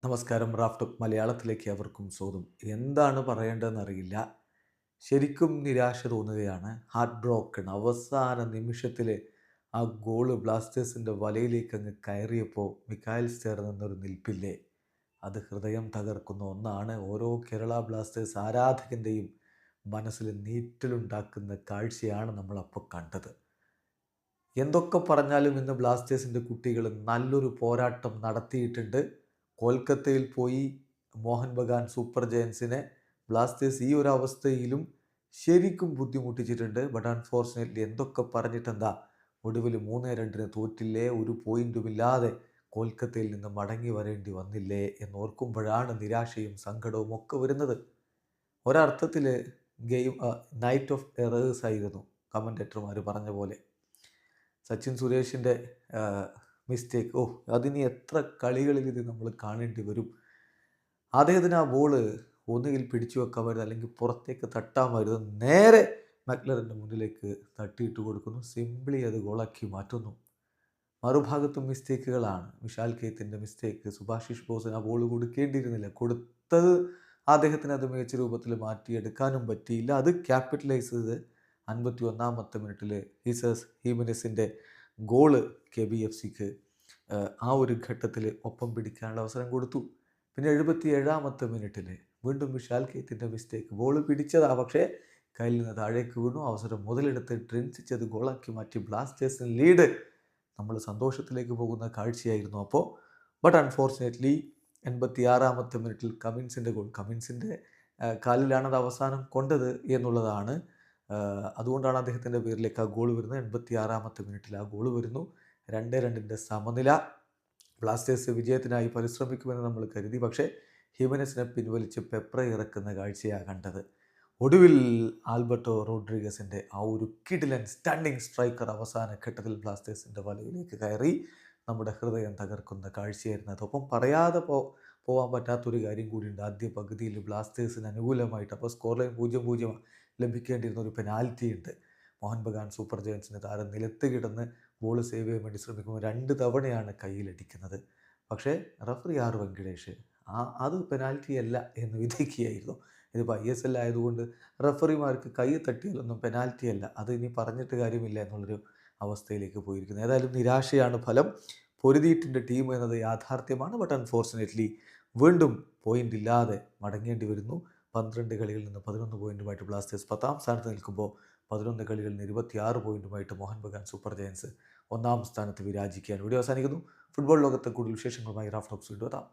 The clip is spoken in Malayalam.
നമസ്കാരം. റാഫ് ടോക്ക് മലയാളത്തിലേക്ക് അവർക്കും സ്വാഗതം. എന്താണ് പറയേണ്ടതെന്നറിയില്ല. ശരിക്കും നിരാശ തോന്നുകയാണ്. Heart broken. അവസാന നിമിഷത്തിൽ ആ ഗോള് ബ്ലാസ്റ്റേഴ്സിൻ്റെ വലയിലേക്ക് അങ്ങ് കയറിയപ്പോൾ മിക്കായൽ സ്റ്റേർ നിന്നൊരു നിൽപ്പില്ലേ, അത് ഹൃദയം തകർക്കുന്ന ഒന്നാണ്. ഓരോ കേരള ബ്ലാസ്റ്റേഴ്സ് ആരാധകൻ്റെയും മനസ്സിൽ നീറ്റലുണ്ടാക്കുന്ന കാഴ്ചയാണ് നമ്മളപ്പോൾ കണ്ടത്. എന്തൊക്കെ പറഞ്ഞാലും ഇന്ന് ബ്ലാസ്റ്റേഴ്സിൻ്റെ കുട്ടികൾ നല്ലൊരു പോരാട്ടം നടത്തിയിട്ടുണ്ട്. കൊൽക്കത്തയിൽ പോയി മോഹൻ ബഗാൻ സൂപ്പർ ജയൻസിനെ ബ്ലാസ്റ്റേഴ്സ് ഈ ഒരു അവസ്ഥയിലും ശരിക്കും ബുദ്ധിമുട്ടിച്ചിട്ടുണ്ട്. ബട്ട് അൺഫോർച്ചുനേറ്റ്ലി എന്തൊക്കെ പറഞ്ഞിട്ടെന്താ, ഒടുവിൽ 3-2 തോറ്റില്ലേ, ഒരു പോയിൻറ്റുമില്ലാതെ കൊൽക്കത്തയിൽ നിന്ന് മടങ്ങി വരേണ്ടി വന്നില്ലേ എന്നോർക്കുമ്പോഴാണ് നിരാശയും സങ്കടവും ഒക്കെ വരുന്നത്. ഒരർത്ഥത്തിൽ ഗെയിം നൈറ്റ് ഓഫ് എറേഴ്സ് ആയിരുന്നു, കമൻറ്റേറ്റർമാർ പറഞ്ഞ പോലെ. സച്ചിൻ സുരേഷിൻ്റെ മിസ്റ്റേക്ക്, അതിന് എത്ര കളികളിൽ ഇത് നമ്മൾ കാണേണ്ടി വരും. അദ്ദേഹത്തിന് ആ ബോള് ഒന്നുകിൽ പിടിച്ചു വെക്കാമായിരുന്നു, അല്ലെങ്കിൽ പുറത്തേക്ക് തട്ടാമായിരുന്നു. നേരെ മക്ലറിൻ്റെ മുന്നിലേക്ക് തട്ടിയിട്ട് കൊടുക്കുന്നു. സിംപ്ലി അത് ഗോളാക്കി മാറ്റുന്നു. മറുഭാഗത്തും മിസ്റ്റേക്കുകളാണ്. വിശാൽ കേത്തിൻ്റെ മിസ്റ്റേക്ക്. സുഭാഷിഷ് ബോസിന് ആ ബോൾ കൊടുക്കേണ്ടിയിരുന്നില്ല, കൊടുത്തത് അദ്ദേഹത്തിന് അത് മികച്ച രൂപത്തിൽ മാറ്റിയെടുക്കാനും പറ്റിയില്ല. അത് ക്യാപിറ്റലൈസ് ചെയ്ത് 51-ാമത്തെ മിനിറ്റിൽ ഹീസസ് ഹീമിനസിൻ്റെ ഗോള് KBFCക്ക് ആ ഒരു ഘട്ടത്തിൽ ഒപ്പം പിടിക്കാനുള്ള അവസരം കൊടുത്തു. പിന്നെ 77-ാമത്തെ മിനിറ്റിൽ വീണ്ടും വിശാൽ കേത്തിൻ്റെ മിസ്റ്റേക്ക്. ബോൾ പിടിച്ചതാ, പക്ഷേ കയ്യിൽ നിന്ന് താഴേക്ക് വീണു. അവസരം മുതലെടുത്ത് ഡ്രിൻസിച്ചത് ഗോളാക്കി മാറ്റി ബ്ലാസ്റ്റേഴ്സിന് ലീഡ്. നമ്മൾ സന്തോഷത്തിലേക്ക് പോകുന്ന കാഴ്ചയായിരുന്നു അപ്പോൾ. ബട്ട് അൺഫോർച്ചുനേറ്റ്ലി 86-ാമത്തെ മിനിറ്റിൽ കമിൻസിൻ്റെ ഗോൾ, കമിൻസിൻ്റെ കാലിലാണത് അവസാനം കൊണ്ടത് എന്നുള്ളതാണ്. അതുകൊണ്ടാണ് അദ്ദേഹത്തിൻ്റെ പേരിലേക്ക് ആ ഗോൾ വരുന്നത്. 86-ാമത്തെ മിനിറ്റിൽ ആ ഗോൾ വരുന്നു. 2-2 സമനില. ബ്ലാസ്റ്റേഴ്സ് വിജയത്തിനായി പരിശ്രമിക്കുമെന്ന് നമ്മൾ കരുതി, പക്ഷേ ഹിമനസിനെ പിൻവലിച്ച് പെപ്ര ഇറക്കുന്ന കാഴ്ചയാണ് കണ്ടത്. ഒടുവിൽ ആൽബർട്ടോ റോഡ്രിഗസിൻ്റെ ആ ഒരു കിഡിലൻ സ്റ്റണ്ണിങ് സ്ട്രൈക്കർ അവസാന ഘട്ടത്തിൽ ബ്ലാസ്റ്റേഴ്സിൻ്റെ വലയിലേക്ക് കയറി നമ്മുടെ ഹൃദയം തകർക്കുന്ന കാഴ്ചയായിരുന്നു. അതൊപ്പം പറയാതെ പോകാൻ പറ്റാത്തൊരു കാര്യം കൂടിയുണ്ട്. ആദ്യ പകുതിയിൽ ബ്ലാസ്റ്റേഴ്സിന് അനുകൂലമായിട്ട്, അപ്പോൾ സ്കോർ ലൈൻ 0-0 ലഭിക്കേണ്ടിയിരുന്ന ഒരു പെനാൽറ്റി ഉണ്ട്. മോഹൻ ബഗാൻ സൂപ്പർ ജയൻസിൻ്റെ താരം നിലത്ത് കിടന്ന് ബോൾ സേവ് ചെയ്യാൻ വേണ്ടി ശ്രമിക്കുമ്പോൾ 2 തവണയാണ് കയ്യിലടിക്കുന്നത്. പക്ഷേ റഫറി ആർ വെങ്കടേഷ് അത് പെനാൽറ്റി അല്ല എന്ന് വിധിക്കുകയായിരുന്നു. ഇതിപ്പോൾ ISL ആയതുകൊണ്ട് റഫറിമാർക്ക് കൈ തട്ടിയാലൊന്നും പെനാൽറ്റി അല്ല, അത് ഇനി പറഞ്ഞിട്ട് കാര്യമില്ല എന്നുള്ളൊരു അവസ്ഥയിലേക്ക് പോയിരിക്കുന്നു. ഏതായാലും നിരാശയാണ് ഫലം. പൊരുതിയിട്ടുണ്ട് ടീം എന്നത് യാഥാർത്ഥ്യമാണ്. ബട്ട് അൺഫോർച്ചുനേറ്റ്ലി വീണ്ടും പോയിൻ്റ് ഇല്ലാതെ മടങ്ങേണ്ടി വരുന്നു. 12 കളികളിൽ നിന്ന് 11 പോയിൻറ്റുമായിട്ട് ബ്ലാസ്റ്റേഴ്സ് 10ാം സ്ഥാനത്ത് നിൽക്കുമ്പോൾ 11 കളികളിൽ നിന്ന് 26 പോയിൻറ്റുമായിട്ട് മോഹൻ ബഗാൻ സൂപ്പർ ജയൻസ് 1ാം സ്ഥാനത്ത് വിരാജിക്കുകയാണ്. വീഡിയോ അവസാനിക്കുന്നു. ഫുട്ബോൾ ലോകത്തെ കൂടുതൽ വിശേഷങ്ങളുമായി റാഫ് ടോക്സ് വീണ്ടും എത്താം.